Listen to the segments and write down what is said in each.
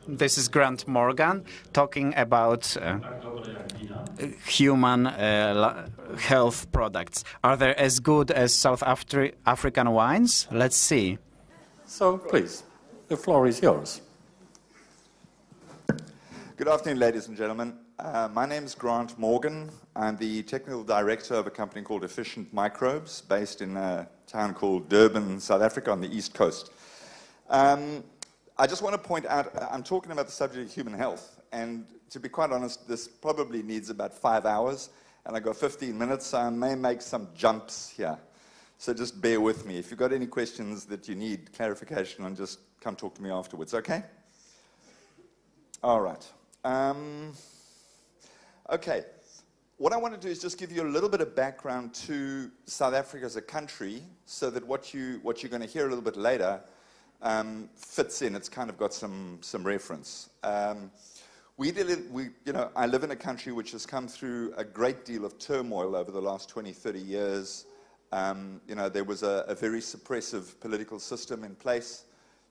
This is Grant Morgan talking about human health products. Are they as good as South African wines? Let's see. So please, the floor is yours. Good afternoon, ladies and gentlemen. My name is Grant Morgan. I'm the technical director of a company called Efficient Microbes, based in a town called Durban, South Africa, on the East Coast. I just want to point out, I'm talking about the subject of human health, and to be quite honest, this probably needs about 5 hours, and I've got 15 minutes, so I may make some jumps here. So just bear with me. If you've got any questions that you need clarification on, just come talk to me afterwards, okay? All right. Okay. What I want to do is just give you a little bit of background to South Africa as a country, so that what you're going to hear a little bit later fits in. It's kind of got some reference. I live in a country which has come through a great deal of turmoil over the last 20, 30 years. There was a very suppressive political system in place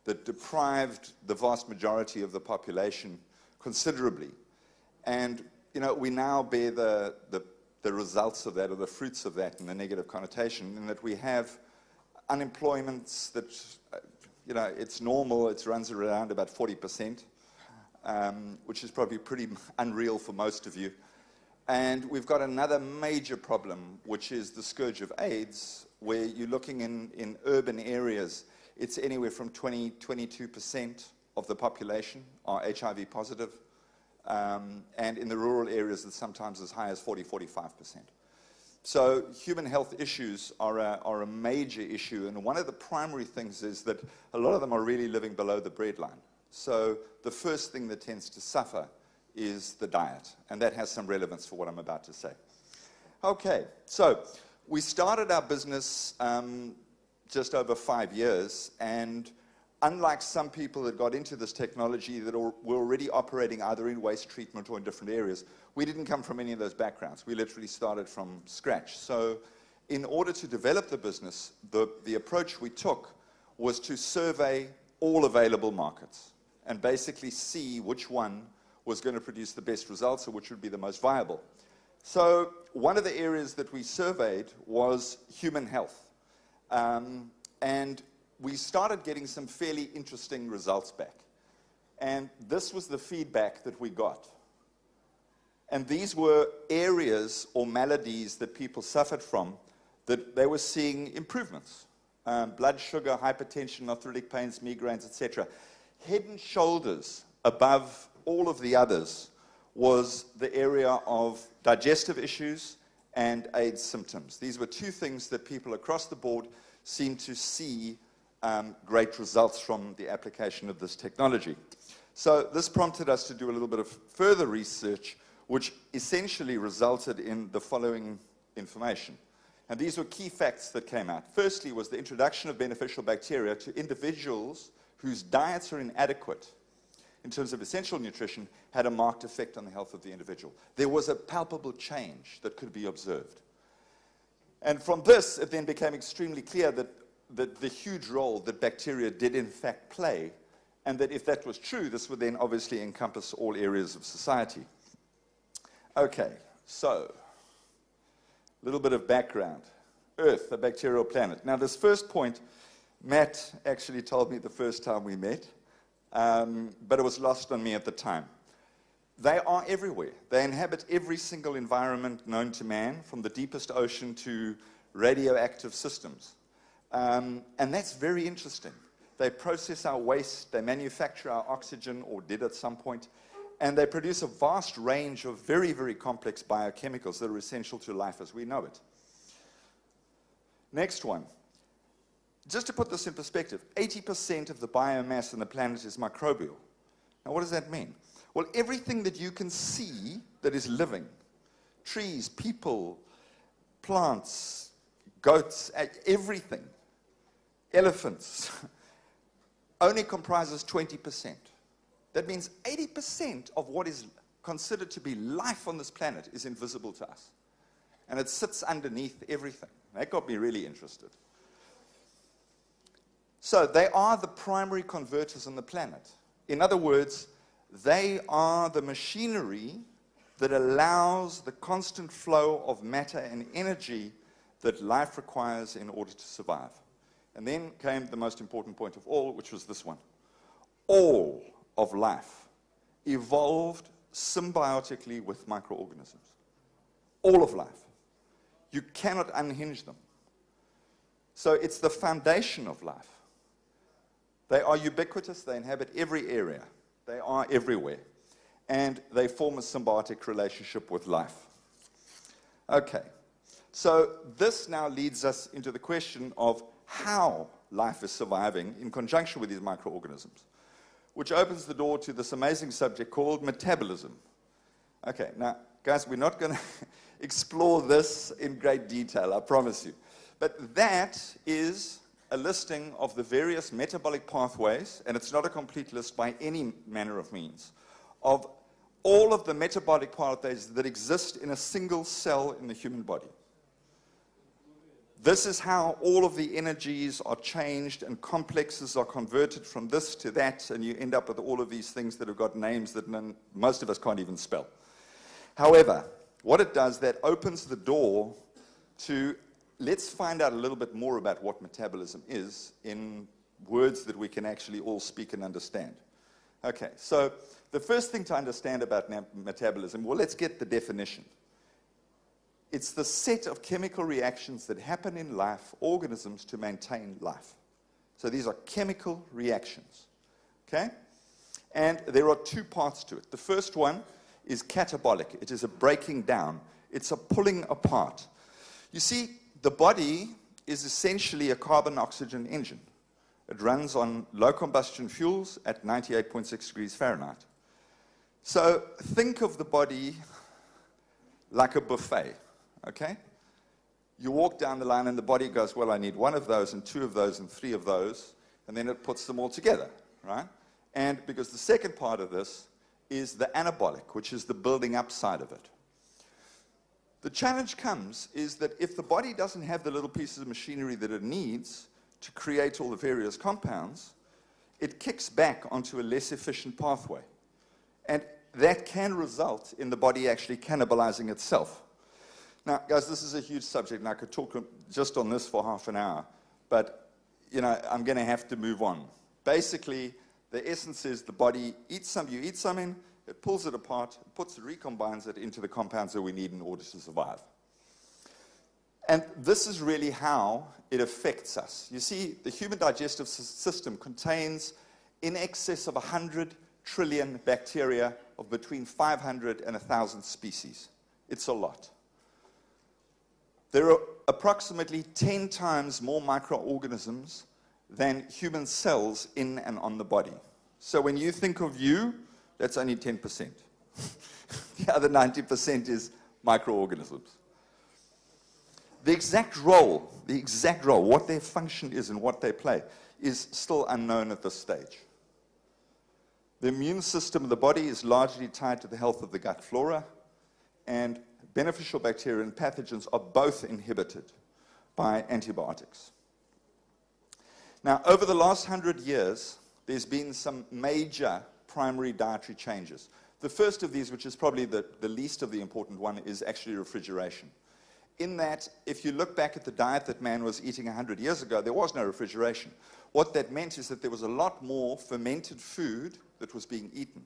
that deprived the vast majority of the population considerably. And, we now bear the results of that, or the fruits of that, in the negative connotation, in that we have unemployment that, it's normal. It runs around about 40%, which is probably pretty unreal for most of you. And we've got another major problem, which is the Scourge of Aids, where you're looking in urban areas. It's anywhere from 22% of the population are HIV positive. And in the rural areas, it's sometimes as high as 45%. So human health issues are a major issue, and one of the primary things is that a lot of them are really living below the breadline. So the first thing that tends to suffer is the diet, and that has some relevance for what I'm about to say. Okay, so we started our business just over 5 years, and unlike some people that got into this technology that were already operating either in waste treatment or in different areas, we didn't come from any of those backgrounds. We literally started from scratch. So in order to develop the business, the approach we took was to survey all available markets and basically see which one was going to produce the best results or which would be the most viable. So one of the areas that we surveyed was human health. And we started getting some fairly interesting results back. And this was the feedback that we got. And these were areas or maladies that people suffered from that they were seeing improvements. Blood sugar, hypertension, arthritic pains, migraines, etc. Head and shoulders above all of the others was the area of digestive issues and AIDS symptoms. These were two things that people across the board seemed to see great results from the application of this technology. So this prompted us to do a little bit of further research, which essentially resulted in the following information. And these were key facts that came out. Firstly was the introduction of beneficial bacteria to individuals whose diets are inadequate in terms of essential nutrition had a marked effect on the health of the individual. There was a palpable change that could be observed. And from this, it then became extremely clear that the huge role that bacteria did in fact play, and that if that was true, this would then obviously encompass all areas of society. Okay, so a little bit of background. Earth, a bacterial planet. Now this first point, Matt actually told me the first time we met, but it was lost on me at the time. They are everywhere. They inhabit every single environment known to man, from the deepest ocean to radioactive systems. And that's very interesting. They process our waste, they manufacture our oxygen, or did at some point, and they produce a vast range of very, very complex biochemicals that are essential to life as we know it. Next one. Just to put this in perspective, 80% of the biomass on the planet is microbial. Now, what does that mean? Well, everything that you can see that is living, trees, people, plants, goats, everything, elephants, only comprises 20%. That means 80% of what is considered to be life on this planet is invisible to us. And it sits underneath everything. That got me really interested. So they are the primary converters on the planet. In other words, They are the machinery that allows the constant flow of matter and energy that life requires in order to survive. And then came the most important point of all, which was this one. All of life evolved symbiotically with microorganisms. All of life. You cannot unhinge them. So it's the foundation of life. They are ubiquitous. They inhabit every area. They are everywhere. And they form a symbiotic relationship with life. Okay. So this now leads us into the question of how life is surviving in conjunction with these microorganisms, which opens the door to this amazing subject called metabolism. Okay, now, guys, we're not going to explore this in great detail, I promise you. But that is a listing of the various metabolic pathways, and it's not a complete list by any manner of means, of all of the metabolic pathways that exist in a single cell in the human body. This is how all of the energies are changed and complexes are converted from this to that, and you end up with all of these things that have got names that most of us can't even spell. However, what it does, that opens the door to, let's find out a little bit more about what metabolism is in words that we can actually all speak and understand. Okay, so the first thing to understand about metabolism, well, let's get the definition. It's the set of chemical reactions that happen in life, organisms, to maintain life. So these are chemical reactions, okay? And there are two parts to it. The first one is catabolic. It is a breaking down. It's a pulling apart. You see, the body is essentially a carbon-oxygen engine. It runs on low combustion fuels at 98.6 degrees Fahrenheit. So think of the body like a buffet. Okay? You walk down the line and the body goes, well, I need one of those and two of those and three of those, and then it puts them all together, right? And because the second part of this is the anabolic, which is the building up side of it. The challenge comes is that if the body doesn't have the little pieces of machinery that it needs to create all the various compounds, it kicks back onto a less efficient pathway. And that can result in the body actually cannibalizing itself. Now, guys, this is a huge subject, and I could talk just on this for half an hour, but, you know, I'm going to have to move on. Basically, the essence is the body eats some, you eat something, it pulls it apart, recombines it into the compounds that we need in order to survive. And this is really how it affects us. You see, the human digestive system contains in excess of 100 trillion bacteria of between 500 and 1,000 species. It's a lot. There are approximately 10 times more microorganisms than human cells in and on the body. So when you think of you, that's only 10%. The other 90% is microorganisms. The exact role, what their function is and what they play, is still unknown at this stage. The immune system of the body is largely tied to the health of the gut flora, and beneficial bacteria and pathogens are both inhibited by antibiotics. Now, over the last 100 years, there's been some major primary dietary changes. The first of these, which is probably the least of the important one, is actually refrigeration. In that, if you look back at the diet that man was eating 100 years ago, there was no refrigeration. What that meant is that there was a lot more fermented food that was being eaten.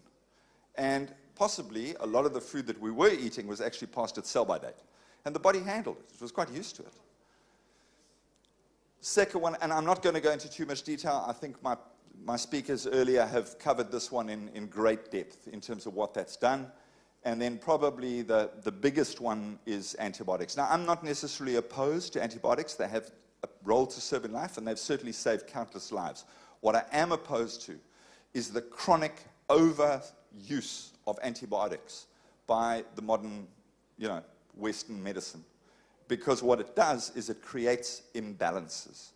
And possibly a lot of the food that we were eating was actually past its sell-by date. And the body handled it. It was quite used to it. Second one, and I'm not going to go into too much detail. I think my speakers earlier have covered this one in great depth in terms of what that's done. And then probably the biggest one is antibiotics. Now, I'm not necessarily opposed to antibiotics. They have a role to serve in life, and they've certainly saved countless lives. What I am opposed to is the chronic overuse of antibiotics by the modern, Western medicine. Because what it does is it creates imbalances.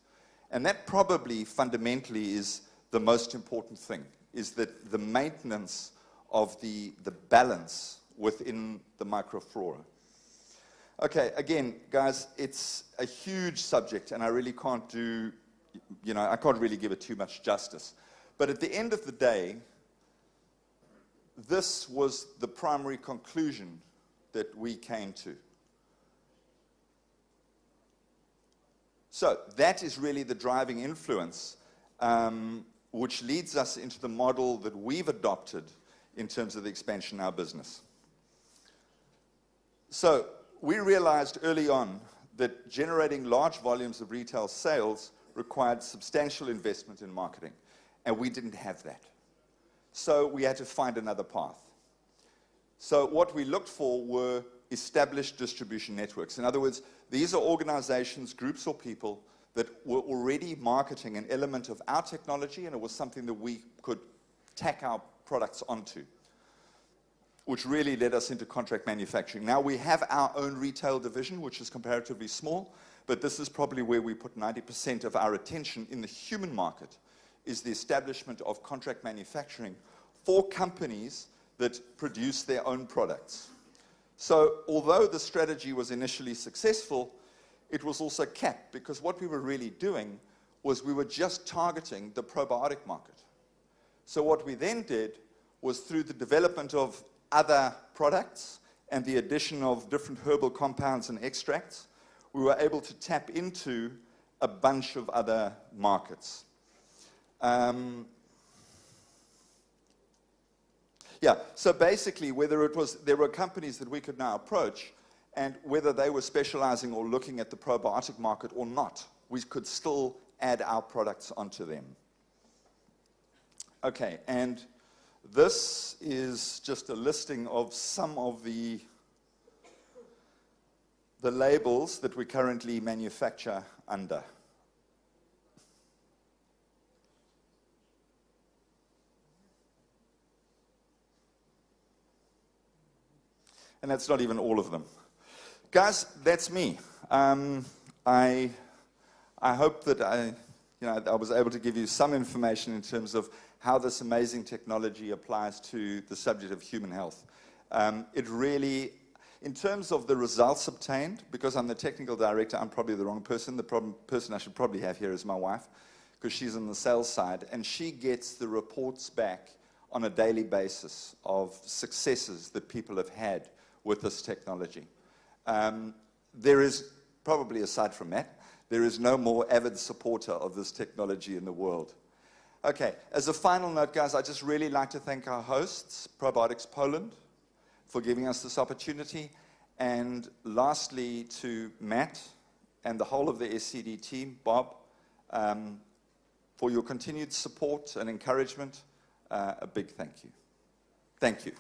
And that probably fundamentally is the most important thing, is that the maintenance of the balance within the microflora. Okay, again, guys, it's a huge subject, and I really can't I can't really give it too much justice. But at the end of the day, this was the primary conclusion that we came to. So that is really the driving influence, which leads us into the model that we've adopted in terms of the expansion of our business. So we realized early on that generating large volumes of retail sales required substantial investment in marketing, and we didn't have that. So we had to find another path. So what we looked for were established distribution networks. In other words, these are organizations, groups, or people that were already marketing an element of our technology, and it was something that we could tack our products onto, which really led us into contract manufacturing. Now we have our own retail division, which is comparatively small, but this is probably where we put 90% of our attention in the human market, is the establishment of contract manufacturing for companies that produce their own products. So although the strategy was initially successful, it was also capped, because what we were really doing was we were just targeting the probiotic market. So what we then did was, through the development of other products and the addition of different herbal compounds and extracts, we were able to tap into a bunch of other markets. So basically, there were companies that we could now approach, and whether they were specializing or looking at the probiotic market or not, we could still add our products onto them. Okay, and this is just a listing of some of the labels that we currently manufacture under. And that's not even all of them. Guys, that's me. I hope that I was able to give you some information in terms of how this amazing technology applies to the subject of human health. It really, in terms of the results obtained, because I'm the technical director, I'm probably the wrong person. The person I should probably have here is my wife, because she's on the sales side, and she gets the reports back on a daily basis of successes that people have had with this technology. There is probably, aside from that, there is no more avid supporter of this technology in the world. Okay, as a final note, guys, I'd just really like to thank our hosts, Probiotics Poland, for giving us this opportunity, and lastly to Matt and the whole of the SCD team, Bob, for your continued support and encouragement. A big thank you. Thank you.